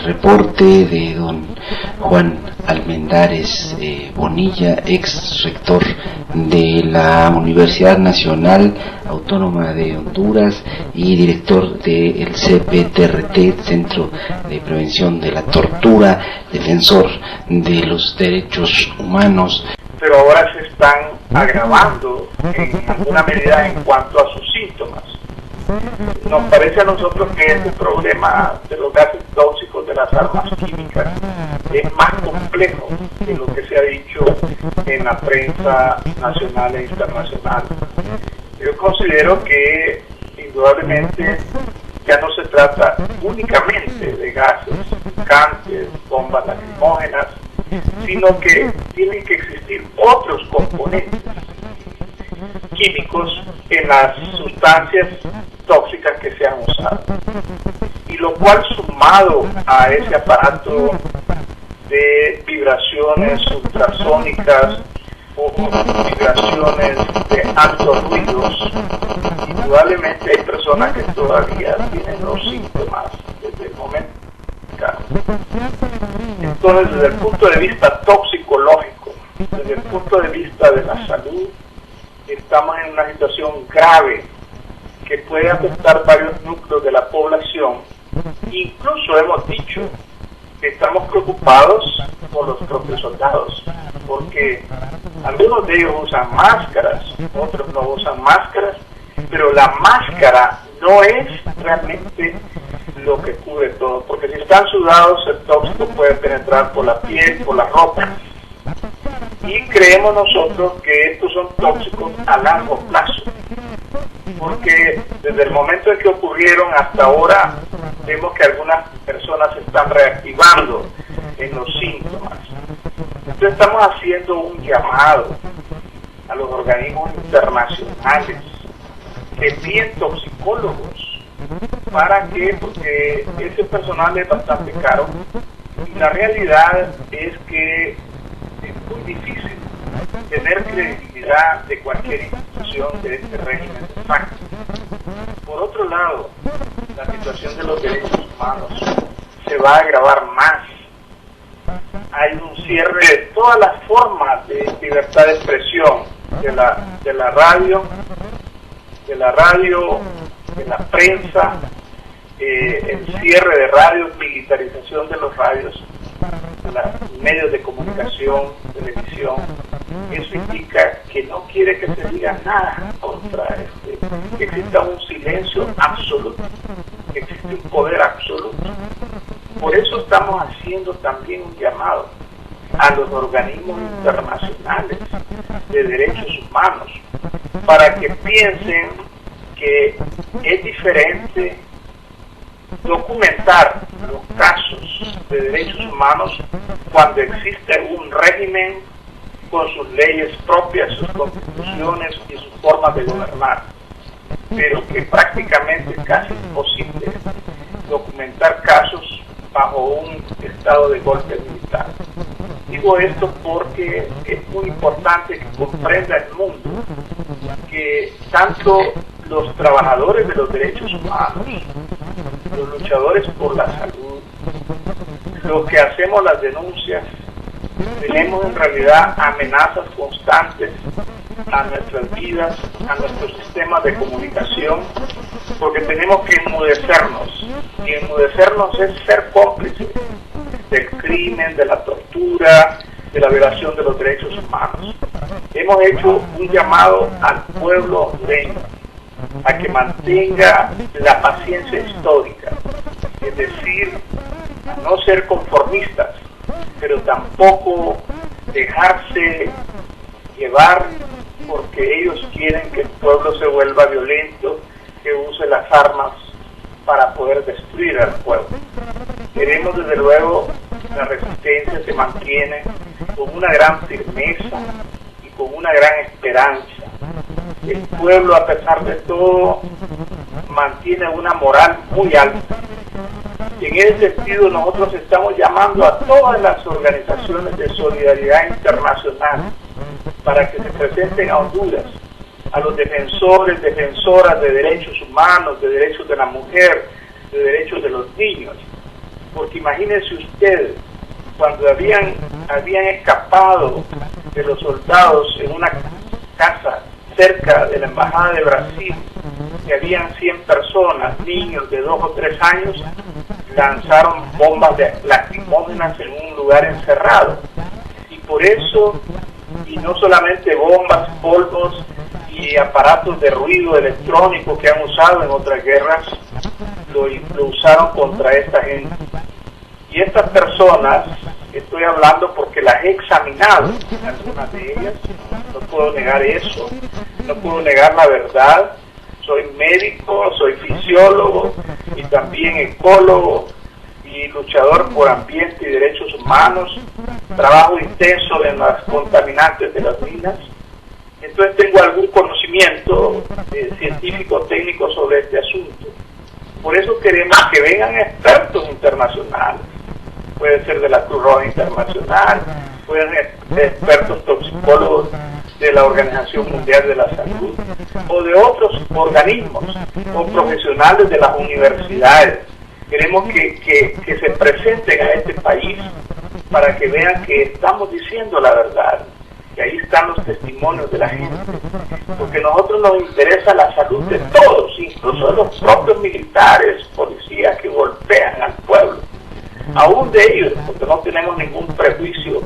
reporte de don Juan Almendares Bonilla, ex rector de la Universidad Nacional Autónoma de Honduras y director del CPTRT, Centro de Prevención de la Tortura, defensor de los derechos humanos. Pero ahora se están agravando en alguna medida en cuanto a sus síntomas. Nos parece a nosotros que este problema de los gases tóxicos de las armas químicas es más complejo de lo que se ha dicho en la prensa nacional e internacional. Yo considero que indudablemente ya no se trata únicamente de gases, picantes, bombas lacrimógenas, sino que tienen que existir otros componentes químicos en las sustancias tóxicas que se han usado, y lo cual, sumado a ese aparato de vibraciones ultrasónicas o vibraciones de altos ruidos, indudablemente hay personas que todavía tienen los síntomas desde el momento. Entonces, desde el punto de vista toxicológico, desde el punto de vista de la salud, estamos en una situación grave que puede afectar varios núcleos de la población. Incluso hemos dicho que estamos preocupados por los propios soldados, porque algunos de ellos usan máscaras, otros no usan máscaras, pero la máscara no es realmente lo que cubre todo, porque si están sudados, el tóxico puede penetrar por la piel, por la ropa, y creemos nosotros que estos son tóxicos a largo plazo, porque desde el momento en que ocurrieron hasta ahora vemos que algunas personas se están reactivando en los síntomas. Entonces estamos haciendo un llamado a los organismos internacionales que envíen toxicólogos. ¿Para qué? Porque ese personal es bastante caro y la realidad es que es muy difícil tener credibilidad de cualquier institución de este régimen de facto. Por otro lado, la situación de los derechos humanos se va a agravar más. Hay un cierre de todas las formas de libertad de expresión, de la radio, de la prensa, el cierre de radios, militarización de los radios, los medios de comunicación, televisión. Eso indica que no quiere que se diga nada contra que exista un silencio absoluto, que existe un poder absoluto. Por eso estamos haciendo también un llamado a los organismos internacionales de derechos humanos para que piensen que es diferente documentar los casos de derechos humanos cuando existe un régimen con sus leyes propias, sus constituciones y sus formas de gobernar, pero que prácticamente es casi imposible documentar casos bajo un estado de golpe militar. Digo esto porque es muy importante que comprenda el mundo que tanto los trabajadores de los derechos humanos, los luchadores por la salud, los que hacemos las denuncias, tenemos en realidad amenazas constantes a nuestras vidas, a nuestros sistemas de comunicación, porque tenemos que enmudecernos, y enmudecernos es ser cómplices del crimen, de la tortura, de la violación de los derechos humanos. Hemos hecho un llamado al pueblo hondureño a que mantenga la paciencia histórica, es decir, a no ser conformistas, pero tampoco dejarse llevar porque ellos quieren que el pueblo se vuelva violento, que use las armas para poder destruir al pueblo. Queremos desde luego la resistencia se mantiene con una gran firmeza y con una gran esperanza. El pueblo, a pesar de todo, mantiene una moral muy alta. Y en ese sentido nosotros estamos llamando a todas las organizaciones de solidaridad internacional para que se presenten a Honduras, a los defensores, defensoras de derechos humanos, de derechos de la mujer, de derechos de los niños, porque imagínense ustedes, cuando habían escapado de los soldados en una casa cerca de la Embajada de Brasil, que habían 100 personas, niños de 2 o 3 años, lanzaron bombas lacrimógenas en un lugar encerrado. Y por eso, y no solamente bombas, polvos y aparatos de ruido electrónico que han usado en otras guerras, lo usaron contra esta gente. Y estas personas, estoy hablando porque las he examinado, algunas de ellas, no puedo negar eso, no puedo negar la verdad. Soy médico, soy fisiólogo y también ecólogo y luchador por ambiente y derechos humanos. Trabajo intenso en las contaminantes de las minas. Entonces tengo algún conocimiento científico técnico sobre este asunto. Por eso queremos que vengan expertos internacionales. Puede ser de la Cruz Roja Internacional, pueden ser expertos toxicólogos de la Organización Mundial de la Salud o de otros organismos o profesionales de las universidades. Queremos que se presenten a este país para que vean que estamos diciendo la verdad, que ahí están los testimonios de la gente, porque a nosotros nos interesa la salud de todos, incluso de los propios militares, policías que golpean al pueblo, aún de ellos, porque no tenemos ningún prejuicio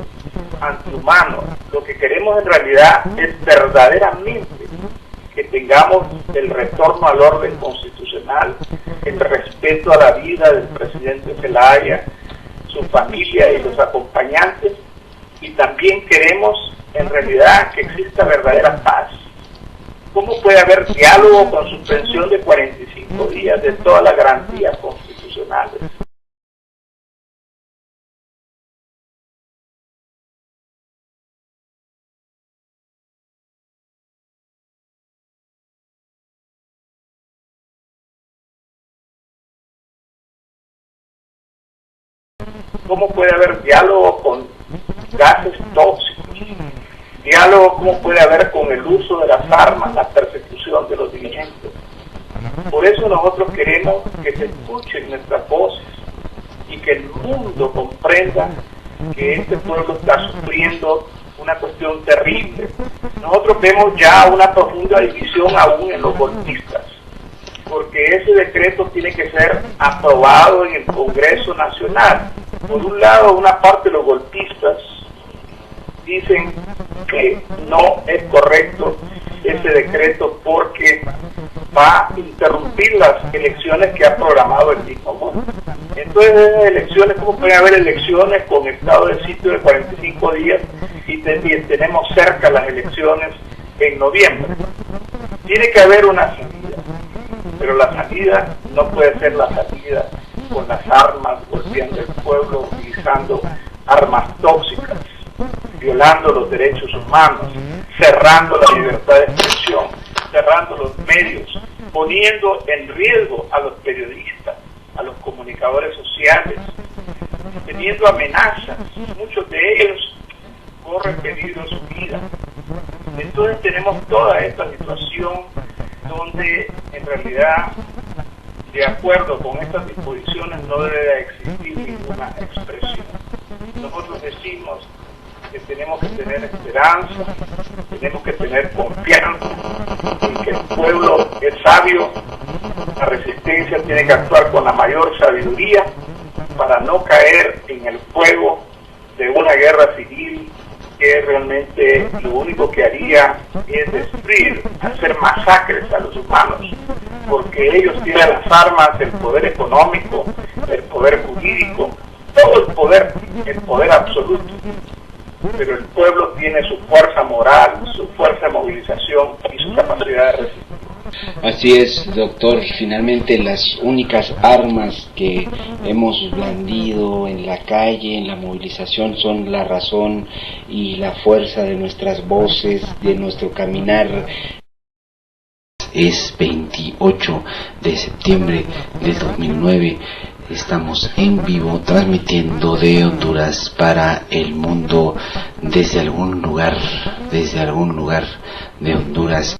antihumano. Lo que queremos en realidad es verdaderamente que tengamos el retorno al orden constitucional, el respeto a la vida del presidente Zelaya, su familia y los acompañantes, y también queremos en realidad que exista verdadera paz. ¿Cómo puede haber diálogo con suspensión de 45 días de todas las garantías constitucionales? ¿Cómo puede haber diálogo con gases tóxicos? Diálogo, ¿cómo puede haber con el uso de las armas, la persecución de los dirigentes? Por eso nosotros queremos que se escuchen nuestras voces y que el mundo comprenda que este pueblo está sufriendo una cuestión terrible. Nosotros vemos ya una profunda división aún en los golpistas, porque ese decreto tiene que ser aprobado en el Congreso Nacional. Por un lado, una parte de los golpistas dicen que no es correcto ese decreto porque va a interrumpir las elecciones que ha programado el mismo mundo. Entonces, esas elecciones, ¿cómo puede haber elecciones con estado de sitio de 45 días y tenemos cerca las elecciones en noviembre? Tiene que haber una salida, pero la salida no puede ser la salida con las armas, golpeando el pueblo, utilizando armas tóxicas, violando los derechos humanos, cerrando la libertad de expresión, cerrando los medios, poniendo en riesgo a los periodistas, a los comunicadores sociales, teniendo amenazas. Muchos de ellos corren peligro de su vida. Entonces tenemos toda esta situación donde en realidad, de acuerdo con estas disposiciones, no debe existir ninguna expresión. Nosotros decimos que tenemos que tener esperanza, tenemos que tener confianza en que el pueblo es sabio, la resistencia tiene que actuar con la mayor sabiduría para no caer en el fuego de una guerra civil que realmente lo único que haría es destruir, hacer masacres a los humanos, porque ellos tienen las armas, el poder económico, el poder jurídico, todo el poder absoluto, pero el pueblo tiene su fuerza moral, su fuerza de movilización y su capacidad de resistir. Así es, doctor. Finalmente las únicas armas que hemos blandido en la calle, en la movilización, son la razón y la fuerza de nuestras voces, de nuestro caminar. Es 28 de septiembre del 2009. Estamos en vivo transmitiendo de Honduras para el mundo desde algún lugar de Honduras.